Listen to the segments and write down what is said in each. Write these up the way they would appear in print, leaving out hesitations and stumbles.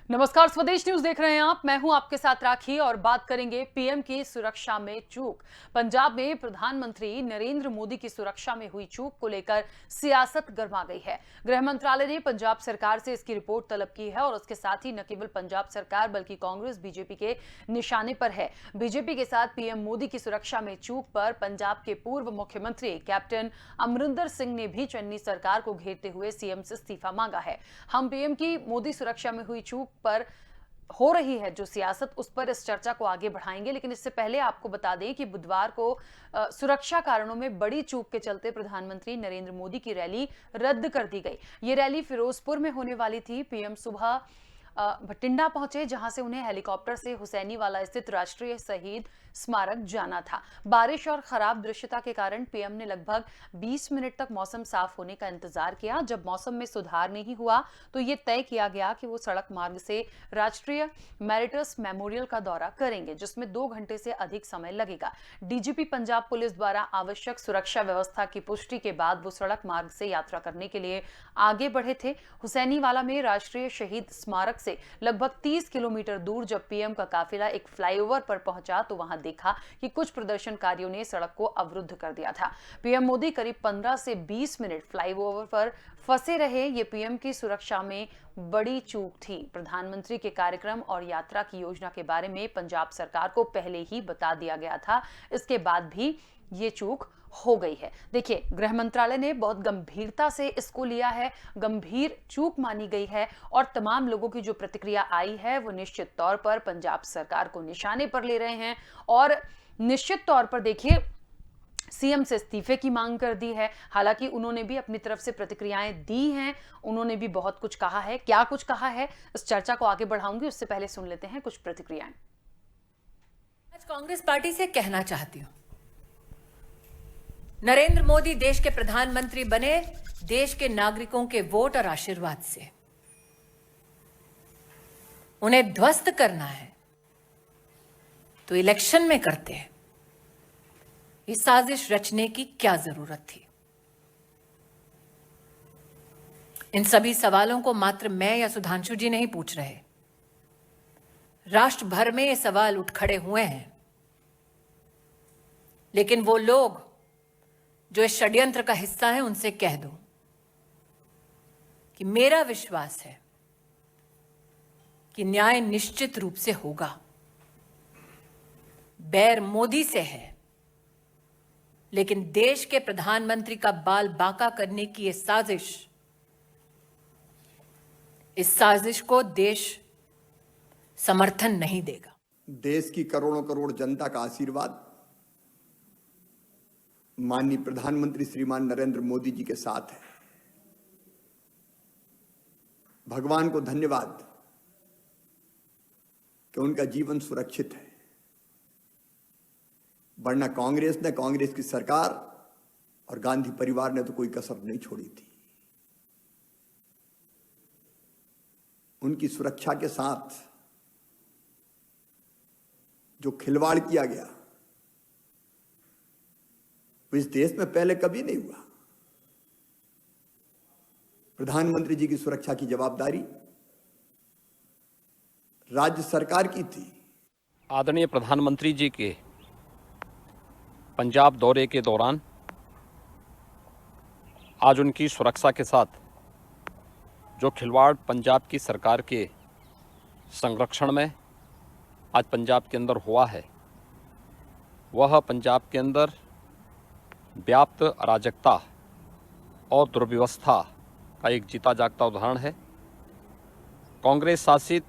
नमस्कार, स्वदेश न्यूज देख रहे हैं आप। मैं हूं आपके साथ राखी और बात करेंगे पीएम की सुरक्षा में चूक। पंजाब में प्रधानमंत्री नरेंद्र मोदी की सुरक्षा में हुई चूक को लेकर सियासत गर्मा गई है। गृह मंत्रालय ने पंजाब सरकार से इसकी रिपोर्ट तलब की है और उसके साथ ही न केवल पंजाब सरकार बल्कि कांग्रेस बीजेपी के निशाने पर है। बीजेपी के साथ पीएम मोदी की सुरक्षा में चूक पर पंजाब के पूर्व मुख्यमंत्री कैप्टन अमरिंदर सिंह ने भी चन्नी सरकार को घेरते हुए सीएम से इस्तीफा मांगा है। हम पीएम की मोदी सुरक्षा में हुई चूक पर हो रही है जो सियासत, उस पर इस चर्चा को आगे बढ़ाएंगे। लेकिन इससे पहले आपको बता दें कि बुधवार को सुरक्षा कारणों में बड़ी चूक के चलते प्रधानमंत्री नरेंद्र मोदी की रैली रद्द कर दी गई। ये रैली फिरोजपुर में होने वाली थी। पीएम सुबह भटिंडा पहुंचे, जहां से उन्हें हेलीकॉप्टर से हुसैनीवाला स्थित राष्ट्रीय शहीद स्मारक जाना था। बारिश और खराब दृश्यता के कारण पीएम ने लगभग 20 मिनट तक मौसम साफ होने का इंतजार किया। जब मौसम में सुधार नहीं हुआ तो ये तय किया गया कि वो सड़क मार्ग से राष्ट्रीय मेरिटस मेमोरियल का दौरा करेंगे, जिसमें 2 घंटे से अधिक समय लगेगा। डीजीपी पंजाब पुलिस द्वारा आवश्यक सुरक्षा व्यवस्था की पुष्टि के बाद वो सड़क मार्ग से यात्रा करने के लिए आगे बढ़े थे। हुसैनीवाला में राष्ट्रीय शहीद स्मारक से लगभग 30 किलोमीटर दूर जब पीएम का काफिला एक फ्लाईओवर पर पहुंचा तो वहां देखा कि कुछ प्रदर्शनकारियों ने सड़क को अवरुद्ध कर दिया था। पीएम मोदी करीब 15 से 20 मिनट फ्लाईओवर पर फंसे रहे। ये पीएम की सुरक्षा में बड़ी चूक थी। प्रधानमंत्री के कार्यक्रम और यात्रा की योजना के बारे में पंजाब सरकार को पहले ही बता दिया गया था। इसके बाद भी ये चूक हो गई है। देखिए, गृह मंत्रालय ने बहुत गंभीरता से इसको लिया है, गंभीर चूक मानी गई है और तमाम लोगों की जो प्रतिक्रिया आई है वो निश्चित तौर पर पंजाब सरकार को निशाने पर ले रहे हैं। और निश्चित तौर पर देखिए, सीएम से इस्तीफे की मांग कर दी है। हालांकि उन्होंने भी अपनी तरफ से प्रतिक्रियाएं दी हैं, उन्होंने भी बहुत कुछ कहा है। क्या कुछ कहा है, इस चर्चा को आगे बढ़ाऊंगी, उससे पहले सुन लेते हैं कुछ प्रतिक्रियाएं। आज कांग्रेस पार्टी से कहना चाहती हूं, नरेंद्र मोदी देश के प्रधानमंत्री बने देश के नागरिकों के वोट और आशीर्वाद से। उन्हें ध्वस्त करना है तो इलेक्शन में करते हैं। इस साजिश रचने की क्या जरूरत थी? इन सभी सवालों को मात्र मैं या सुधांशु जी नहीं पूछ रहे। राष्ट्र भर में ये सवाल उठ खड़े हुए हैं। लेकिन वो लोग जो इस षड्यंत्र का हिस्सा है, उनसे कह दो कि मेरा विश्वास है कि न्याय निश्चित रूप से होगा। बैर मोदी से है, लेकिन देश के प्रधानमंत्री का बाल बांका करने की इस साजिश को देश समर्थन नहीं देगा। देश की करोड़ों करोड़ जनता का आशीर्वाद माननीय प्रधानमंत्री श्रीमान नरेंद्र मोदी जी के साथ है। भगवान को धन्यवाद कि उनका जीवन सुरक्षित है, वरना कांग्रेस की सरकार और गांधी परिवार ने तो कोई कसर नहीं छोड़ी थी। उनकी सुरक्षा के साथ जो खिलवाड़ किया गया वो इस देश में पहले कभी नहीं हुआ। प्रधानमंत्री जी की सुरक्षा की जवाबदारी राज्य सरकार की थी। आदरणीय प्रधानमंत्री जी के पंजाब दौरे के दौरान आज उनकी सुरक्षा के साथ जो खिलवाड़ पंजाब की सरकार के संरक्षण में आज पंजाब के अंदर हुआ है, वह पंजाब के अंदर व्याप्त अराजकता और दुर्व्यवस्था का एक जीता जागता उदाहरण है। कांग्रेस शासित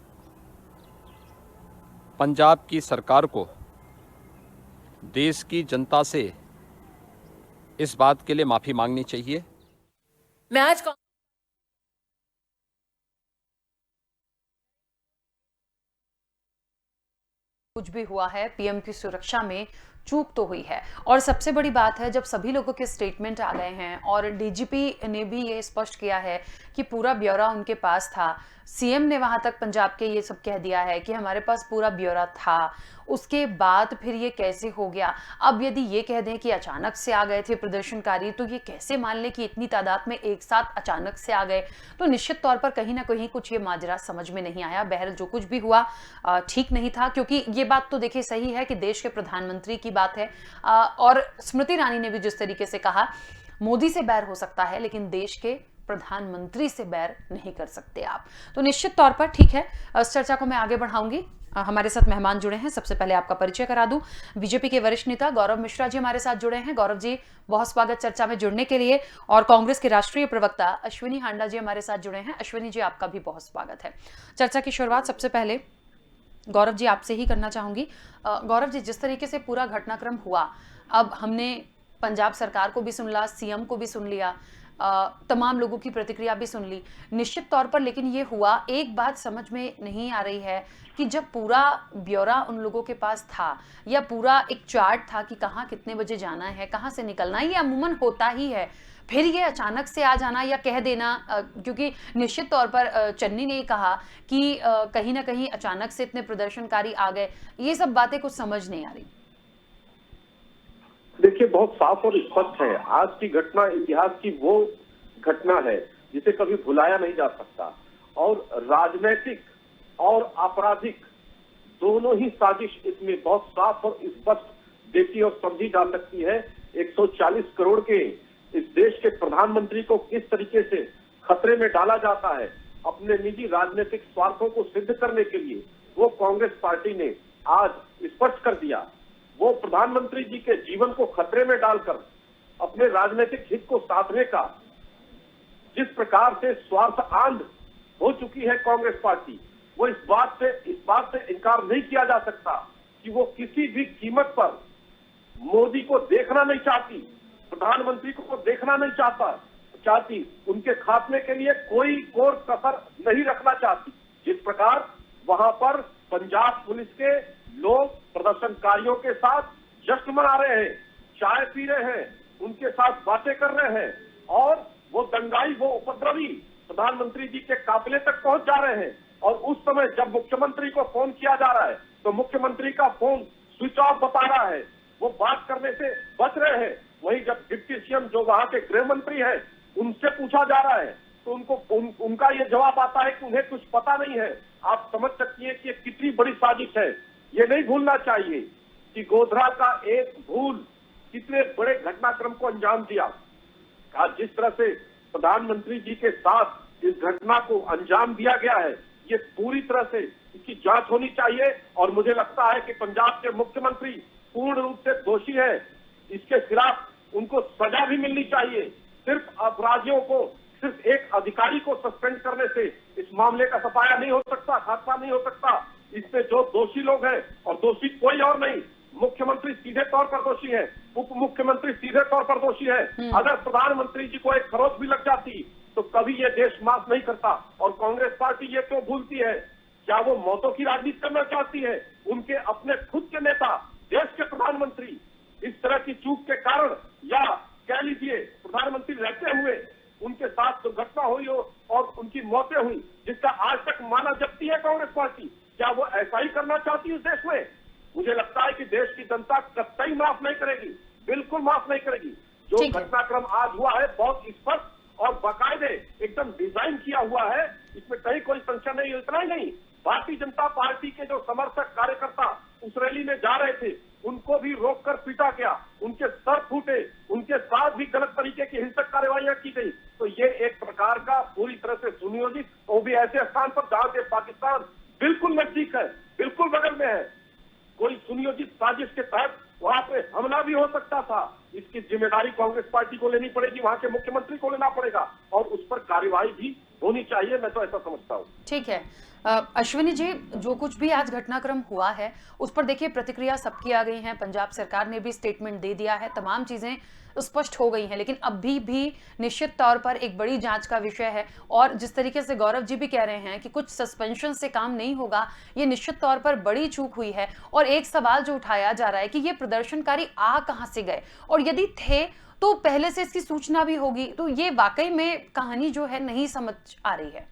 पंजाब की सरकार को देश की जनता से इस बात के लिए माफी मांगनी चाहिए। मैं आज कुछ भी हुआ है, पीएम की सुरक्षा में चूक तो हुई है। और सबसे बड़ी बात है, जब सभी लोगों के स्टेटमेंट आ गए हैं और डीजीपी ने भी ये स्पष्ट किया है कि पूरा ब्यौरा उनके पास था, सीएम ने वहां तक पंजाब के ये सब कह दिया है कि हमारे पास पूरा ब्यौरा था, उसके बाद फिर ये कैसे हो गया? अब यदि ये कह दें कि अचानक से आ गए थे प्रदर्शनकारी, तो ये कैसे मान लें कि इतनी तादाद में एक साथ अचानक से आ गए? तो निश्चित तौर पर कहीं ना कहीं कुछ ये माजरा समझ में नहीं आया। बहरहाल जो कुछ भी हुआ ठीक नहीं था, क्योंकि ये बात तो देखिए सही है कि देश के प्रधानमंत्री की बात है। और स्मृति ईरानी ने भी जिस तरीके से कहा, मोदी से बैर हो सकता है लेकिन देश के प्रधानमंत्री से बैर नहीं कर सकते आप। तो निश्चित तौर पर ठीक है, इस चर्चा को मैं आगे बढ़ाऊंगी। हमारे साथ मेहमान जुड़े हैं, सबसे पहले आपका परिचय करा दूं। बीजेपी के वरिष्ठ नेता गौरव मिश्रा जी हमारे साथ जुड़े हैं। गौरव जी, बहुत स्वागत चर्चा में जुड़ने के लिए। और कांग्रेस के राष्ट्रीय प्रवक्ता अश्विनी हांडा जी हमारे साथ जुड़े हैं। अश्विनी जी, आपका भी बहुत स्वागत है। चर्चा की शुरुआत सबसे पहले गौरव जी आपसे ही करना चाहूंगी। गौरव जी, जिस तरीके से पूरा घटनाक्रम हुआ, अब हमने पंजाब सरकार को भी सुन लिया, सीएम को भी सुन लिया, तमाम लोगों की प्रतिक्रिया भी सुन ली निश्चित तौर पर, लेकिन ये हुआ, एक बात समझ में नहीं आ रही है कि जब पूरा ब्यौरा उन लोगों के पास था या पूरा एक चार्ट था कि कहाँ कितने बजे जाना है, कहाँ से निकलना है, ये अमूमन होता ही है, फिर ये अचानक से आ जाना या कह देना, क्योंकि निश्चित तौर पर चन्नी ने कहा कि कहीं ना कहीं अचानक से इतने प्रदर्शनकारी आ गए, ये सब बातें कुछ समझ नहीं आ रही। देखिए, बहुत साफ और स्पष्ट है, आज की घटना इतिहास की वो घटना है जिसे कभी भुलाया नहीं जा सकता, और राजनीतिक और आपराधिक दोनों ही साजिश इसमें बहुत साफ और स्पष्ट देखी और समझी जा सकती है। 140 करोड़ के इस देश के प्रधानमंत्री को किस तरीके से खतरे में डाला जाता है अपने निजी राजनीतिक स्वार्थों को सिद्ध करने के लिए, वो कांग्रेस पार्टी ने आज स्पष्ट कर दिया। वो प्रधानमंत्री जी के जीवन को खतरे में डालकर अपने राजनीतिक हित को साधने का जिस प्रकार से स्वार्थ आंध हो चुकी है कांग्रेस पार्टी, वो इस बात से इनकार नहीं किया जा सकता कि वो किसी भी कीमत पर मोदी को देखना नहीं चाहती, प्रधानमंत्री को देखना नहीं चाहती, उनके खात्मे के लिए कोई कोर कसर नहीं रखना चाहती। जिस प्रकार वहां पर पंजाब पुलिस के लोग प्रदर्शनकारियों के साथ जश्न मना रहे हैं, चाय पी रहे हैं, उनके साथ बातें कर रहे हैं, और वो दंगाई, वो उपद्रवी प्रधानमंत्री जी के काफिले तक पहुंच जा रहे हैं, और उस समय जब मुख्यमंत्री को फोन किया जा रहा है तो मुख्यमंत्री का फोन स्विच ऑफ बता रहा है, वो बात करने से बच रहे हैं। वहीं जब डिप्टी सीएम जो वहां के गृह मंत्री है उनसे पूछा जा रहा है तो उनका ये जवाब आता है कि उन्हें कुछ पता नहीं है। आप समझ सकती है कि ये कितनी बड़ी साजिश है। ये नहीं भूलना चाहिए कि गोधरा का एक भूल कितने बड़े घटनाक्रम को अंजाम दिया। आज जिस तरह से प्रधानमंत्री जी के साथ इस घटना को अंजाम दिया गया है, ये पूरी तरह से इसकी जांच होनी चाहिए, और मुझे लगता है कि पंजाब के मुख्यमंत्री पूर्ण रूप से दोषी है। इसके खिलाफ उनको सजा भी मिलनी चाहिए। सिर्फ अपराधियों को, सिर्फ एक अधिकारी को सस्पेंड करने से इस मामले का सफाया नहीं हो सकता, खात्मा नहीं हो सकता। इसमें जो दोषी लोग हैं, और दोषी कोई और नहीं, मुख्यमंत्री सीधे तौर पर दोषी है, उप मुख्यमंत्री सीधे तौर पर दोषी है। अगर प्रधानमंत्री जी को एक खरोच भी लग जाती तो कभी ये देश माफ नहीं करता। और कांग्रेस पार्टी ये क्यों भूलती है? क्या वो मौतों की राजनीति करना चाहती है? उनके अपने खुद के नेता, देश के प्रधानमंत्री इस तरह की चूक के कारण, या कह लीजिए प्रधानमंत्री रहते हुए उनके साथ दुर्घटना हुई हो और उनकी मौतें हुई, जिसका आज तक माना जपती है कांग्रेस पार्टी, क्या वो ऐसा ही करना चाहती है इस देश में? मुझे लगता है कि देश की जनता कतई माफ नहीं करेगी, बिल्कुल माफ नहीं करेगी। जो घटनाक्रम आज हुआ है बहुत स्पष्ट और बाकायदे एकदम डिजाइन किया हुआ है, इसमें कहीं कोई संशय नहीं। इतना ही नहीं, भारतीय जनता पार्टी के जो समर्थक कार्यकर्ता उस रैली में जा रहे थे, उनको भी रोककर पीटा गया, उनके सर फूटे, उनके साथ भी गलत तरीके की हिंसक कार्रवाइयां की गई। तो ये एक प्रकार का पूरी तरह से सुनियोजित, वो भी ऐसे स्थान पर जहां से पाकिस्तान बिल्कुल नजदीक है, बिल्कुल बगल में है, कोई सुनियोजित साजिश के तहत वहां पे हमला भी हो सकता था। इसकी जिम्मेदारी कांग्रेस पार्टी को लेनी पड़ेगी, वहां के मुख्यमंत्री को लेना पड़ेगा, और उस पर कार्यवाही भी होनी चाहिए। मैं तो ऐसा समझता हूँ। ठीक है अश्विनी जी, जो कुछ भी आज घटनाक्रम हुआ है उस पर देखिए प्रतिक्रिया सबकी आ गई है। पंजाब सरकार ने भी स्टेटमेंट दे दिया है, तमाम चीजें स्पष्ट हो गई हैं, लेकिन अभी भी निश्चित तौर पर एक बड़ी जांच का विषय है। और जिस तरीके से गौरव जी भी कह रहे हैं कि कुछ सस्पेंशन से काम नहीं होगा, ये निश्चित तौर पर बड़ी चूक हुई है। और एक सवाल जो उठाया जा रहा है कि ये प्रदर्शनकारी आ कहां से गए, और यदि थे तो पहले से इसकी सूचना भी होगी। तो ये वाकई में कहानी जो है नहीं समझ आ रही है।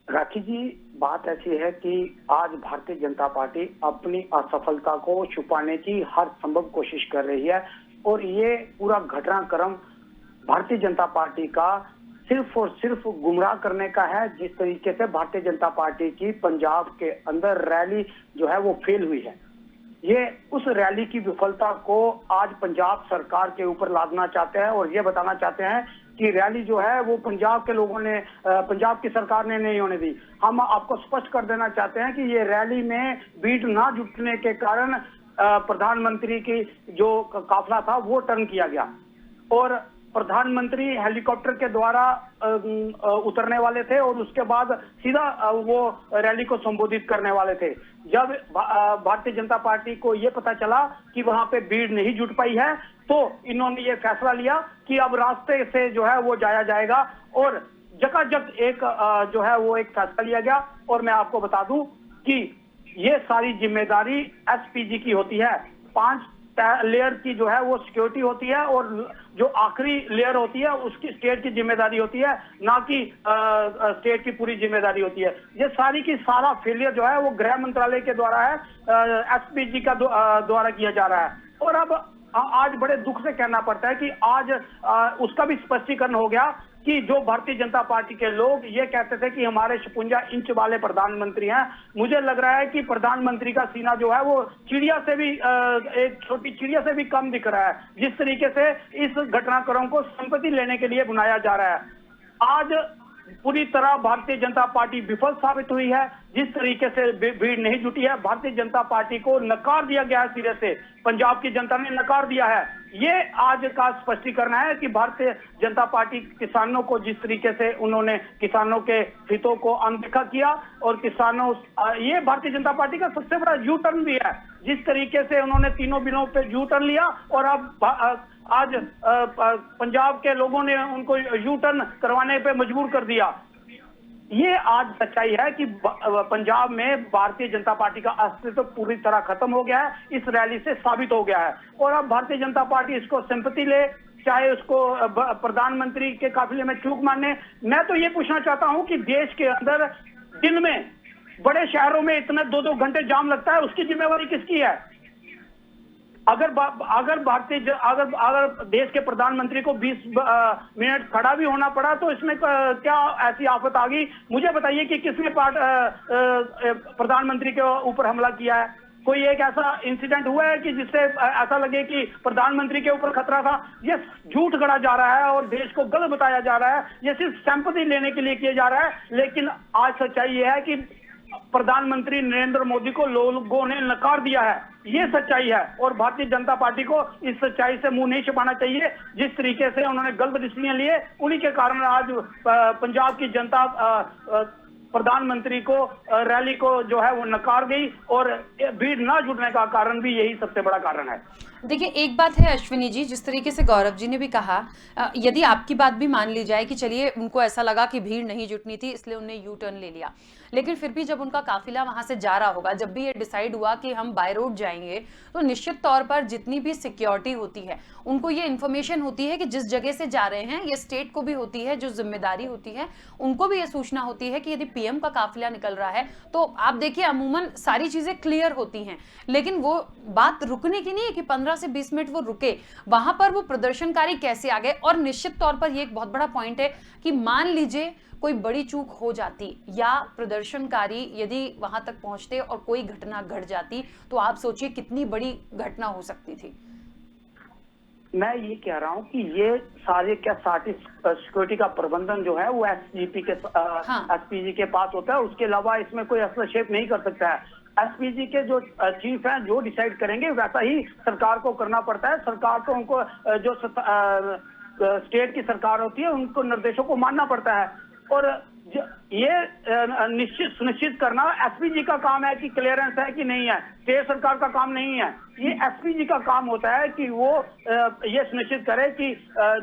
राखी जी, बात ऐसी है कि आज भारतीय जनता पार्टी अपनी असफलता को छुपाने की हर संभव कोशिश कर रही है, और ये पूरा घटनाक्रम भारतीय जनता पार्टी का सिर्फ और सिर्फ गुमराह करने का है। जिस तरीके से भारतीय जनता पार्टी की पंजाब के अंदर रैली जो है वो फेल हुई है, ये उस रैली की विफलता को आज पंजाब सरकार के ऊपर लादना चाहते हैं और ये बताना चाहते हैं कि रैली जो है वो पंजाब के लोगों ने, पंजाब की सरकार ने नहीं होने दी। हम आपको स्पष्ट कर देना चाहते हैं कि ये रैली में भीड़ ना जुटने के कारण प्रधानमंत्री की जो काफिला था वो टर्न किया गया, और प्रधानमंत्री हेलीकॉप्टर के द्वारा उतरने वाले थे और उसके बाद सीधा वो रैली को संबोधित करने वाले थे। जब भारतीय जनता पार्टी को ये पता चला कि वहां पे भीड़ नहीं जुट पाई है, तो इन्होंने ये फैसला लिया कि अब रास्ते से जो है वो जाया जाएगा, और जगह एक जो है वो एक फैसला लिया गया। और मैं आपको बता दूं कि ये सारी जिम्मेदारी एसपीजी की होती है। 5 लेयर की जो है वो सिक्योरिटी होती है, और जो आखिरी लेयर होती है उसकी स्टेट की जिम्मेदारी होती है, ना कि स्टेट की पूरी जिम्मेदारी होती है। ये सारी की सारा फेलियर जो है वो गृह मंत्रालय के द्वारा है, एसपीजी का द्वारा किया जा रहा है। और अब आज बड़े दुख से कहना पड़ता है कि आज उसका भी स्पष्टीकरण हो गया कि जो भारतीय जनता पार्टी के लोग ये कहते थे कि हमारे 56 इंच वाले प्रधानमंत्री हैं, मुझे लग रहा है कि प्रधानमंत्री का सीना जो है वो चिड़िया से भी, एक छोटी चिड़िया से भी कम दिख रहा है। जिस तरीके से इस घटनाक्रम को संपत्ति लेने के लिए बनाया जा रहा है, आज पूरी तरह भारतीय जनता पार्टी विफल साबित हुई है। जिस तरीके से भीड़ नहीं जुटी है, भारतीय जनता पार्टी को नकार दिया गया है सिरे से, पंजाब की जनता ने नकार दिया है। ये आज का स्पष्टीकरण है कि भारतीय जनता पार्टी किसानों को जिस तरीके से उन्होंने किसानों के हितों को अनदेखा किया, और किसानों, ये भारतीय जनता पार्टी का सबसे बड़ा यू टर्न भी है। जिस तरीके से उन्होंने तीनों बिलों पे यू टर्न लिया, और अब आज पंजाब के लोगों ने उनको यू टर्न करवाने पे मजबूर कर दिया। ये आज सच्चाई है कि पंजाब में भारतीय जनता पार्टी का अस्तित्व पूरी तरह खत्म हो गया है, इस रैली से साबित हो गया है। और अब भारतीय जनता पार्टी इसको सिंपैथी ले, चाहे उसको प्रधानमंत्री के काफिले में चूक माने। मैं तो ये पूछना चाहता हूं कि देश के अंदर दिन में बड़े शहरों में इतने 2-2 घंटे जाम लगता है, उसकी जिम्मेवारी किसकी है? अगर देश के प्रधानमंत्री को 20 मिनट खड़ा भी होना पड़ा, तो इसमें क्या ऐसी आफत आ गई? मुझे बताइए कि किसने प्रधानमंत्री के ऊपर हमला किया है? कोई एक ऐसा इंसिडेंट हुआ है कि जिससे ऐसा लगे कि प्रधानमंत्री के ऊपर खतरा था? ये झूठ गढ़ा जा रहा है और देश को गलत बताया जा रहा है। ये सिर्फ सिंपैथी लेने के लिए किया जा रहा है। लेकिन आज सच्चाई ये है कि प्रधानमंत्री नरेंद्र मोदी को लोगों ने नकार दिया है, ये सच्चाई है। और भारतीय जनता पार्टी को इस सच्चाई से मुंह नहीं छिपाना चाहिए। जिस तरीके से उन्होंने गलत डिसीजन लिए, उन्हीं के कारण आज पंजाब की जनता प्रधानमंत्री को, रैली को जो है वो नकार गई, और भीड़ ना जुटने का कारण भी यही सबसे बड़ा कारण है। देखिए, एक बात है अश्विनी जी, जिस तरीके से गौरव जी ने भी कहा, यदि आपकी बात भी मान ली जाए कि चलिए उनको ऐसा लगा कि भीड़ नहीं जुटनी थी इसलिए उन्होंने यू टर्न ले लिया, लेकिन फिर भी जब उनका काफिला वहां से जा रहा होगा, जब भी ये डिसाइड हुआ कि हम बाय रोड जाएंगे, तो निश्चित तौर पर जितनी भी सिक्योरिटी होती है उनको ये इन्फॉर्मेशन होती है कि जिस जगह से जा रहे हैं, ये स्टेट को भी होती है, जो जिम्मेदारी होती है उनको भी ये सूचना होती है कि यदि पीएम का काफिला निकल रहा है तो आप देखिए अमूमन सारी चीजें क्लियर होती हैं। लेकिन वो बात रुकने की नहीं है कि 15 से 20 मिनट वो रुके, वहां पर वो प्रदर्शनकारी कैसे आ गए। और निश्चित तौर पर ये एक बहुत बड़ा पॉइंट है कि मान लीजिए कोई बड़ी चूक हो जाती या प्रदर्शनकारी यदि वहां तक पहुंचते और कोई घटना घट जाती, तो आप सोचिए कितनी बड़ी घटना हो सकती थी। मैं ये कह रहा हूँ कि ये सारे सिक्योरिटी का प्रबंधन जो है वो एसपीजी के पास होता है। उसके अलावा इसमें कोई हस्तक्षेप नहीं कर सकता है। एसपीजी के जो चीफ हैं जो डिसाइड करेंगे वैसा ही सरकार को करना पड़ता है। सरकार को उनको जो स्टेट की सरकार होती है उनको निर्देशों को मानना पड़ता है। और ये निश्चित सुनिश्चित करना एसपीजी का काम है कि क्लियरेंस है कि नहीं है, स्टेट सरकार का काम नहीं है। ये एसपीजी का काम होता है कि वो ये सुनिश्चित करे कि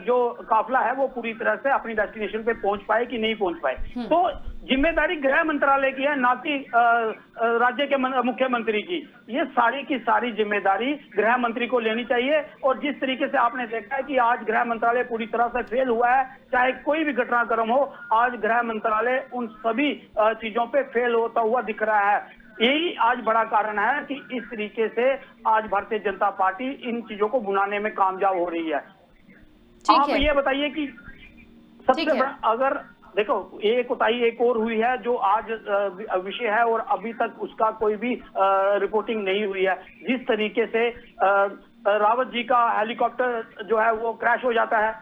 जो काफिला है वो पूरी तरह से अपनी डेस्टिनेशन पे पहुंच पाए कि नहीं पहुंच पाए। तो जिम्मेदारी गृह मंत्रालय की है, ना कि राज्य के मुख्यमंत्री की। ये सारी की सारी जिम्मेदारी गृह मंत्री को लेनी चाहिए। और जिस तरीके से आपने देखा है कि आज गृह मंत्रालय पूरी तरह से फेल हुआ है, चाहे कोई भी घटनाक्रम हो, आज गृह मंत्रालय उन सभी चीजों पे फेल होता हुआ दिख रहा है। यही आज बड़ा कारण है कि इस तरीके से आज भारतीय जनता पार्टी इन चीजों को बुनाने में कामयाब हो रही है। आप ये बताइए कि सबसे बड़ा, अगर देखो ये कोताही एक और हुई है जो आज विषय है और अभी तक उसका कोई भी रिपोर्टिंग नहीं हुई है। जिस तरीके से रावत जी का हेलीकॉप्टर जो है वो क्रैश हो जाता है,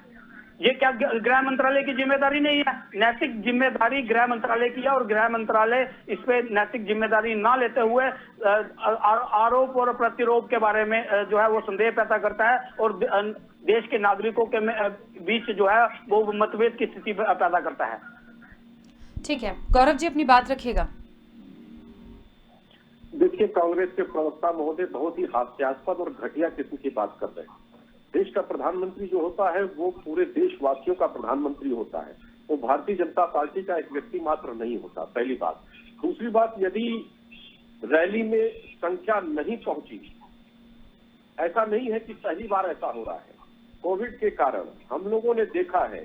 ये क्या गृह मंत्रालय की जिम्मेदारी नहीं है? नैतिक जिम्मेदारी गृह मंत्रालय की है और गृह मंत्रालय इस पे नैतिक जिम्मेदारी ना लेते हुए आरोप और प्रतिरोध के बारे में जो है वो संदेह पैदा करता है और देश के नागरिकों के बीच जो है वो मतभेद की स्थिति पैदा करता है। ठीक है, गौरव जी अपनी बात रखिएगा। देखिए, कांग्रेस के प्रवक्ता महोदय बहुत ही हास्यास्पद और घटिया किस्म की बात कर रहे हैं। देश का प्रधानमंत्री जो होता है वो पूरे देशवासियों का प्रधानमंत्री होता है, वो भारतीय जनता पार्टी का एक व्यक्ति मात्र नहीं होता, पहली बात। दूसरी बात, यदि रैली में संख्या नहीं पहुंची, ऐसा नहीं है कि पहली बार ऐसा हो रहा है। कोविड के कारण हम लोगों ने देखा है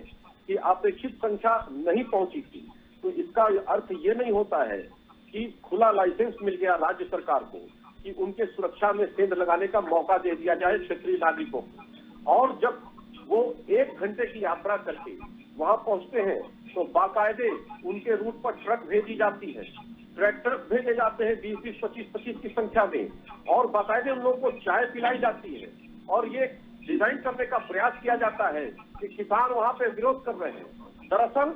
कि अपेक्षित संख्या नहीं पहुंची थी, तो इसका अर्थ ये नहीं होता है कि खुला लाइसेंस मिल गया राज्य सरकार को कि उनके सुरक्षा में सेंध लगाने का मौका दे दिया जाए क्षेत्रीय नागरिकों को। और जब वो 1 घंटे की यात्रा करके वहां पहुंचते हैं तो बाकायदे उनके रूट पर ट्रक भेजी जाती है, ट्रैक्टर भेजे जाते हैं 20-20, 25-25 की संख्या में, और बाकायदे उन लोगों को चाय पिलाई जाती है। और ये डिजाइन करने का प्रयास किया जाता है कि किसान वहां पे विरोध कर रहे हैं। दरअसल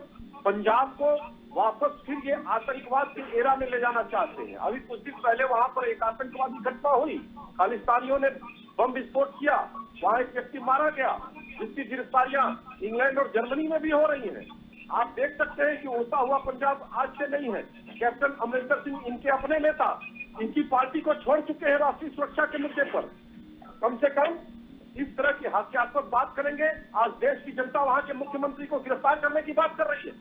पंजाब को वापस फिर ये आतंकवाद की एरा में ले जाना चाहते हैं। अभी कुछ दिन पहले वहां पर एक आतंकवादी घटना हुई, खालिस्तानियों ने बम विस्फोट किया, वहां एक व्यक्ति मारा गया, जिसकी गिरफ्तारियां इंग्लैंड और जर्मनी में भी हो रही हैं। आप देख सकते हैं कि उड़ता हुआ पंजाब आज से नहीं है। कैप्टन अमरिंदर सिंह इनके अपने नेता इनकी पार्टी को छोड़ चुके हैं राष्ट्रीय सुरक्षा के मुद्दे पर। कम से कम इस तरह की हास्यास्पद बात करेंगे। आज देश की जनता वहां के मुख्यमंत्री को गिरफ्तार करने की बात कर रही है।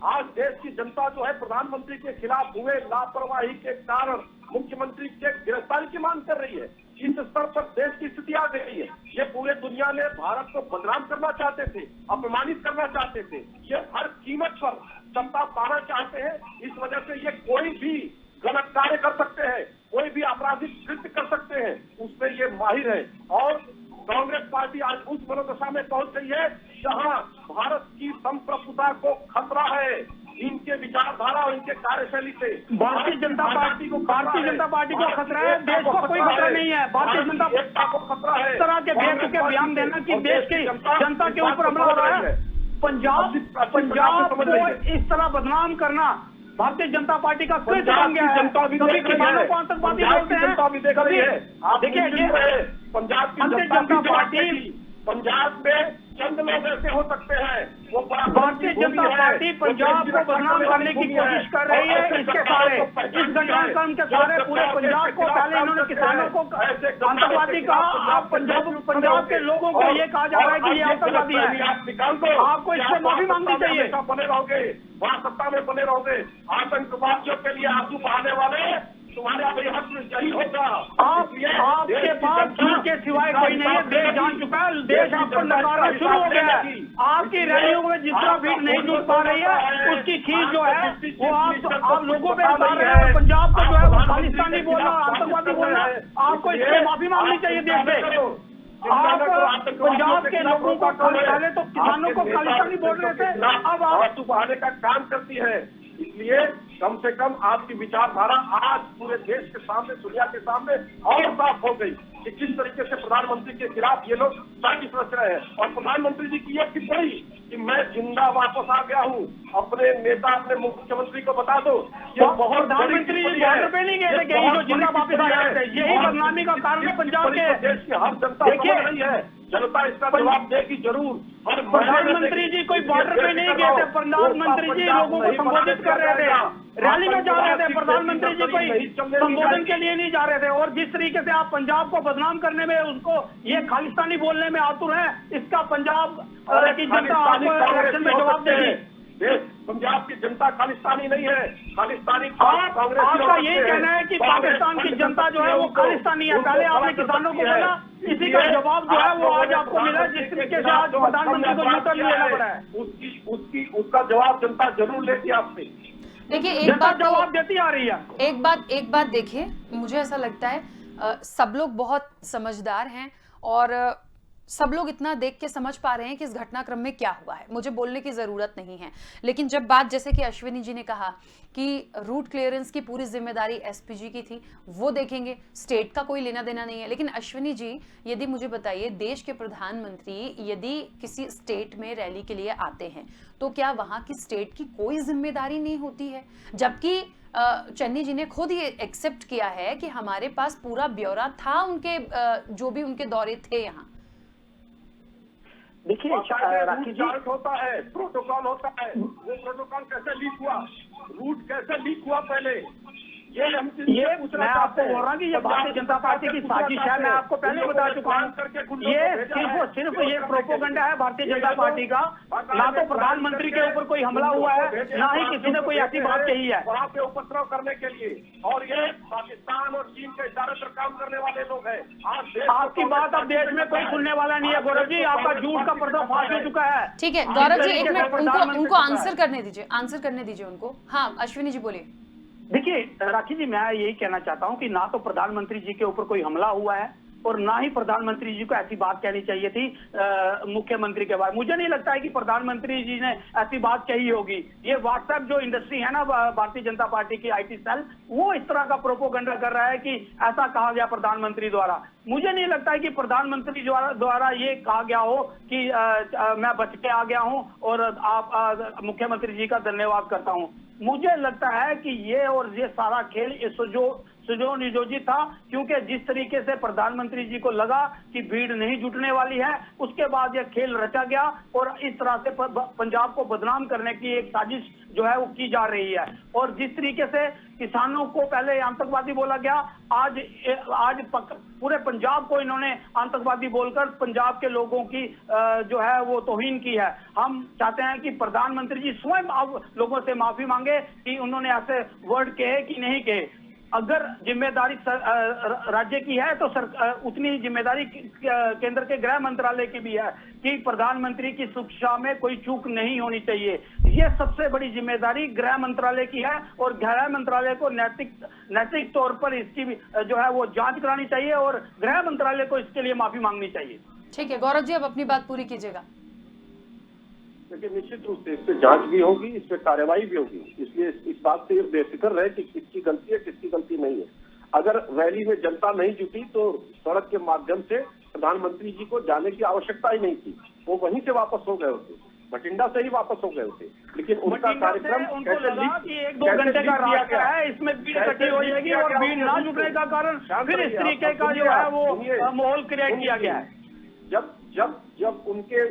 आज देश की जनता जो है प्रधानमंत्री के खिलाफ हुए लापरवाही के कारण मुख्यमंत्री के गिरफ्तारी की मांग कर रही है। इस स्तर पर देश की स्थिति आ गई है। ये पूरे दुनिया में भारत को बदनाम करना चाहते थे, अपमानित करना चाहते थे। ये हर कीमत पर सत्ता पाना चाहते हैं। इस वजह से ये कोई भी गलत कार्य कर सकते हैं, कोई भी आपराधिक कृत्य कर सकते हैं, उसमें ये माहिर है। और कांग्रेस पार्टी आज उस मनोदशा में पहुंच गई है जहां भारत की संप्रभुता को खतरा है इनके विचारधारा और इनके कार्यशैली से। भारतीय जनता पार्टी को खतरा है, देश को कोई खतरा नहीं है। भारतीय जनता को खतरा है। इस तरह के बेतुके बयान देना कि देश की जनता के ऊपर हमला हो रहा है, पंजाब को इस तरह बदनाम करना भारतीय जनता पार्टी का कृत्य बन गया है। कभी किसानों को आतंकवादी बोलते हैं। देखिए, पंजाब की जनता पार्टी पंजाब में चंद लोग ऐसे हो सकते हैं, वो भारतीय जनता पार्टी पंजाब को बदनाम करने की कोशिश कर रही है। इसके सारे इस घटनाक्रम के सारे पूरे पंजाब को, पहले इन्होंने किसानों को आतंकवादी कहा, आप पंजाब के लोगों को ये कहा जा रहा है कि ये आतंकवादी है। आपको इससे माफी मांगनी चाहिए। बने रहोगे, वहाँ सत्ता में बने रहोगे, आतंकवादियों के लिए आंसू बहाने वाले तुम्हारा यही होगा। आपके पास झूठ के सिवाय कोई नहीं है। देश जान चुका है, देश आपको नकारना शुरू हो गया है। आपकी रैलियों में जितना भीड़ नहीं जुट पा रही है, उसकी खींच जो है वो आप लोगों पे बता रहे हैं। पंजाब को जो है वो खालिस्तानी बोलना, आतंकवादी बोलना, आपको इससे माफी मांगनी चाहिए देश से। आप पंजाब के लोगों को, पहले तो किसानों को खालिस्तानी बोल रहे थे, अब आप बहाने का काम करती है। इसलिए कम से कम आपकी विचारधारा आज पूरे देश के सामने, दुनिया के सामने और साफ हो गई कि किस तरीके से प्रधानमंत्री के खिलाफ ये लोग साजिश रच रहे हैं। और प्रधानमंत्री जी की ये टिप्पणी कि मैं जिंदा वापस आ गया हूँ, अपने नेता, अपने मुख्यमंत्री को बता दो, ये बहुत प्रधानमंत्री बॉर्डर पे नहीं गए थे कहीं जो जिंदा वापस आ गए थे, यही बदनामी का कारण है पंजाब के। देश की हर जनता समझ रही है, जनता इसका जवाब देगी जरूर। प्रधानमंत्री जी कोई बॉर्डर पे नहीं गए थे, प्रधानमंत्री जी लोगों को संबोधित कर रहे थे, रैली में जा रहे थे, प्रधानमंत्री जी कोई संबोधन के लिए नहीं जा रहे थे। और जिस तरीके से आप पंजाब को बदनाम करने में, उसको ये खालिस्तानी बोलने में आतुर है, इसका पंजाब की जनता आपको इलेक्शन में जवाब देगी। पंजाब की जनता खालिस्तानी नहीं है, खालिस्तानी आपका यही कहना है कि पाकिस्तान की जनता जो है वो खालिस्तानी है। पहले आपने किसानों को बोला, इसी का जवाब जो है वो आज आपको मिला, जिस तरीके से आज प्रधानमंत्री को यूटर्न लेना पड़ा है। उसका जवाब जनता जरूर लेती आपसे। देखिए एक बात जवाब देती आ रही है। एक बात देखिए, मुझे ऐसा लगता है सब लोग बहुत समझदार हैं और सब लोग इतना देख के समझ पा रहे हैं कि इस घटनाक्रम में क्या हुआ है, मुझे बोलने की ज़रूरत नहीं है। लेकिन जब बात, जैसे कि अश्विनी जी ने कहा कि रूट क्लियरेंस की पूरी जिम्मेदारी एसपीजी की थी, वो देखेंगे, स्टेट का कोई लेना देना नहीं है। लेकिन अश्विनी जी, यदि मुझे बताइए, देश के प्रधानमंत्री यदि किसी स्टेट में रैली के लिए आते हैं तो क्या वहाँ की स्टेट की कोई जिम्मेदारी नहीं होती है? जबकि चन्नी जी ने खुद ये एक्सेप्ट किया है कि हमारे पास पूरा ब्यौरा था उनके जो भी उनके दौरे थे यहाँ। देखिए राखी जी, होता है, प्रोटोकॉल होता है, वो प्रोटोकॉल कैसे लीक हुआ, रूट कैसे लीक हुआ पहले, ये मैं आपको बोल रहा हूँ कि ये भारतीय जनता पार्टी की साजिश है। मैं आपको पहले बता चुका हूँ, ये सिर्फ ये प्रोपोगंडा है भारतीय जनता पार्टी का। ना तो प्रधानमंत्री के ऊपर कोई हमला हुआ है, ना ही किसी ने कोई ऐसी बात कही है। वहाँ पे उपद्रव करने के लिए, और ये पाकिस्तान और चीन के इशारे पर काम करने वाले लोग हैं। आपकी बात अब देश में कोई सुनने वाला नहीं है गौरव जी, आपका झूठ का पर्दाफाश हो चुका है। ठीक है गौरव जी, एक मिनट उनको आंसर करने दीजिए, आंसर करने दीजिए उनको। हाँ अश्विनी जी बोलिए। देखिए राखी जी, मैं यही कहना चाहता हूं कि ना तो प्रधानमंत्री जी के ऊपर कोई हमला हुआ है और ना ही प्रधानमंत्री जी को ऐसी बात कहनी चाहिए थी मुख्यमंत्री के बारे में। मुझे नहीं लगता है कि प्रधानमंत्री जी ने ऐसी बात कही होगी। ये व्हाट्सएप जो इंडस्ट्री है ना भारतीय जनता पार्टी की आईटी सेल, वो इस तरह का प्रोपोगंडा कर रहा है कि ऐसा कहा गया प्रधानमंत्री द्वारा। मुझे नहीं लगता है कि प्रधानमंत्री द्वारा ये कहा गया हो कि मैं बच के आ गया हूं और आप मुख्यमंत्री जी का धन्यवाद करता हूं। मुझे लगता है कि ये सारा खेल सुजो निजोजी था, क्योंकि जिस तरीके से प्रधानमंत्री जी को लगा कि भीड़ नहीं जुटने वाली है, उसके बाद यह खेल रचा गया और इस तरह से पंजाब को बदनाम करने की एक साजिश जो है वो की जा रही है। और जिस तरीके से किसानों को पहले आतंकवादी बोला गया, आज पूरे पंजाब को इन्होंने आतंकवादी बोलकर पंजाब के लोगों की जो है वो तौहीन की है। हम चाहते हैं कि प्रधानमंत्री जी स्वयं अब लोगों से माफी मांगे कि उन्होंने ऐसे वर्ड कहे कि नहीं कहे। अगर जिम्मेदारी राज्य की है तो उतनी ही जिम्मेदारी केंद्र के गृह मंत्रालय की भी है कि प्रधानमंत्री की सुरक्षा में कोई चूक नहीं होनी चाहिए। ये सबसे बड़ी जिम्मेदारी गृह मंत्रालय की है और गृह मंत्रालय को नैतिक तौर पर इसकी जो है वो जांच करानी चाहिए और गृह मंत्रालय को इसके लिए माफी मांगनी चाहिए। ठीक है गौरव जी, अब अपनी बात पूरी कीजिएगा। लेकिन निश्चित रूप से इस पे जांच भी होगी, इस पे कार्रवाई भी होगी, इसलिए इस बात से बेफिक्र रहे कि किसकी गलती है किसकी गलती नहीं है। अगर रैली में जनता नहीं जुटी तो सड़क के माध्यम से प्रधानमंत्री जी को जाने की आवश्यकता ही नहीं थी, वो वहीं से वापस हो गए होते, बठिंडा से ही वापस हो गए होते। लेकिन उनका कार्यक्रम कैसे लीक, कि 1-2 घंटे का रास्ता है, इसमें भीड़ इकट्ठी हो जाएगी और भीड़ ना जुटने का कारण फिर इस तरीके का जो है वो माहौल क्रिएट किया गया है। जब उनके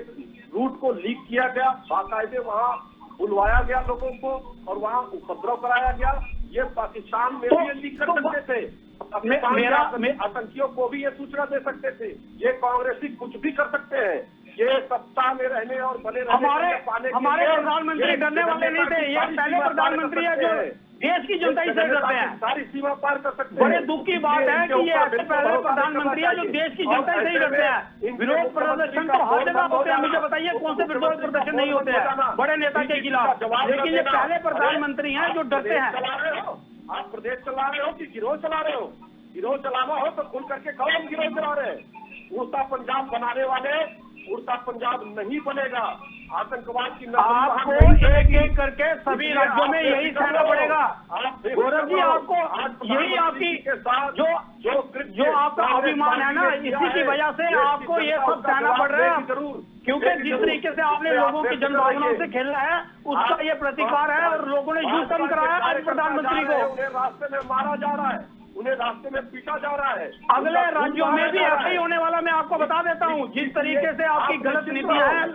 रूट को लीक किया गया, बाकायदे वहाँ बुलवाया गया लोगों को और वहाँ उपद्रव कराया गया, ये पाकिस्तान में भी लीक कर सकते थे, आतंकियों को भी ये सूचना दे सकते थे। ये कांग्रेसी कुछ भी कर सकते हैं, ये सत्ता में रहने और बने रहने हमारे प्रधानमंत्री डरने वाले नहीं थे। ये पहले प्रधानमंत्री है जो देश की जनता ही से डरते हैं, सारी सीमा पार कर सकते हैं। बड़े दुख की बात है कि ये ऐसे पहले प्रधानमंत्री है जो देश की जनता से ही डरते हैं। विरोध प्रदर्शन तो हर जगह होते हैं, मुझे बताइए कौन से विरोध प्रदर्शन नहीं होते हैं बड़े नेता के खिलाफ, लेकिन ये पहले प्रधानमंत्री हैं जो डरते हैं। आप प्रदेश चला रहे हो कि गिरोह चला रहे हो? गिरोह चलाना हो तो खुल करके कहो हम गिरोह चला रहे हैं। उड़ता पंजाब बनाने वाले उड़ता पंजाब नहीं बनेगा। आतंकवाद की आपको एक एक करके सभी राज्यों में यही सहना पड़ेगा। गौरव जी, आपको यही आपकी जो आपका अभिमान है ना, इसी की वजह से आपको ये सब सहना पड़ रहा है। क्योंकि जिस तरीके से आपने लोगों की जनभावनाओं से खेलना है, उसका ये प्रतिकार है और लोगों ने यू टर्न कराया आज प्रधानमंत्री को। उन्हें रास्ते में मारा जा रहा है, उन्हें रास्ते में पीटा जा रहा है। अगले राज्यों में भी ऐसा ही होने वाला, मैं आपको बता देता हूँ। जिस तरीके से आपकी गलत नीतियां हैं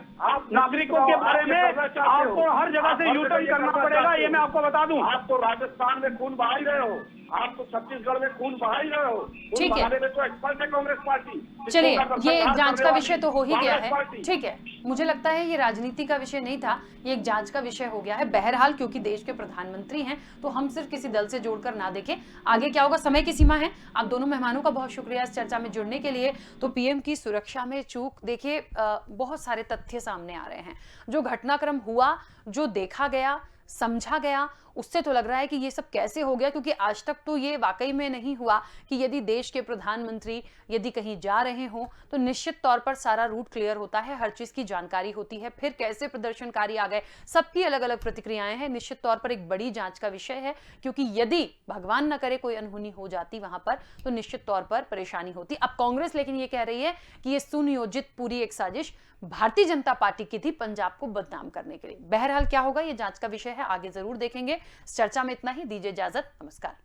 नागरिकों के बारे में, आपको हर जगह से यू टर्न करना पड़ेगा, ये मैं आपको बता दूं। आप तो राजस्थान में खून बहा ही रहे हो, आप तो छत्तीसगढ़ में खून बहा ही रहे हो। ठीक है, में तो एक्सपर्ट है कांग्रेस पार्टी। चलिए, ये एक जांच का विषय तो हो ही गया है। ठीक है, मुझे लगता है ये राजनीति का विषय नहीं था, ये एक जांच का विषय हो गया है। बहरहाल क्योंकि देश के प्रधानमंत्री हैं तो हम सिर्फ किसी दल से जोड़कर ना देखें, आगे क्या होगा समय की सीमा है। आप दोनों मेहमानों का बहुत शुक्रिया इस चर्चा में जुड़ने के लिए। तो पीएम की सुरक्षा में चूक, देखिए बहुत सारे तथ्य सामने आ रहे हैं। जो घटनाक्रम हुआ, जो देखा गया, समझा गया, उससे तो लग रहा है कि ये सब कैसे हो गया, क्योंकि आज तक तो ये वाकई में नहीं हुआ कि यदि देश के प्रधानमंत्री यदि कहीं जा रहे हो तो निश्चित तौर पर सारा रूट क्लियर होता है, हर चीज की जानकारी होती है। फिर कैसे प्रदर्शनकारी आ गए, सबकी अलग अलग प्रतिक्रियाएं हैं। निश्चित तौर पर एक बड़ी जांच का विषय है, क्योंकि यदि भगवान न करे कोई अनहोनी हो जाती वहां पर तो निश्चित तौर पर परेशानी होती। अब कांग्रेस लेकिन ये कह रही है कि ये सुनियोजित पूरी एक साजिश भारतीय जनता पार्टी की थी पंजाब को बदनाम करने के लिए। बहरहाल क्या होगा ये जांच का विषय है, आगे जरूर देखेंगे। इस चर्चा में इतना ही, दीजिए इजाजत, नमस्कार।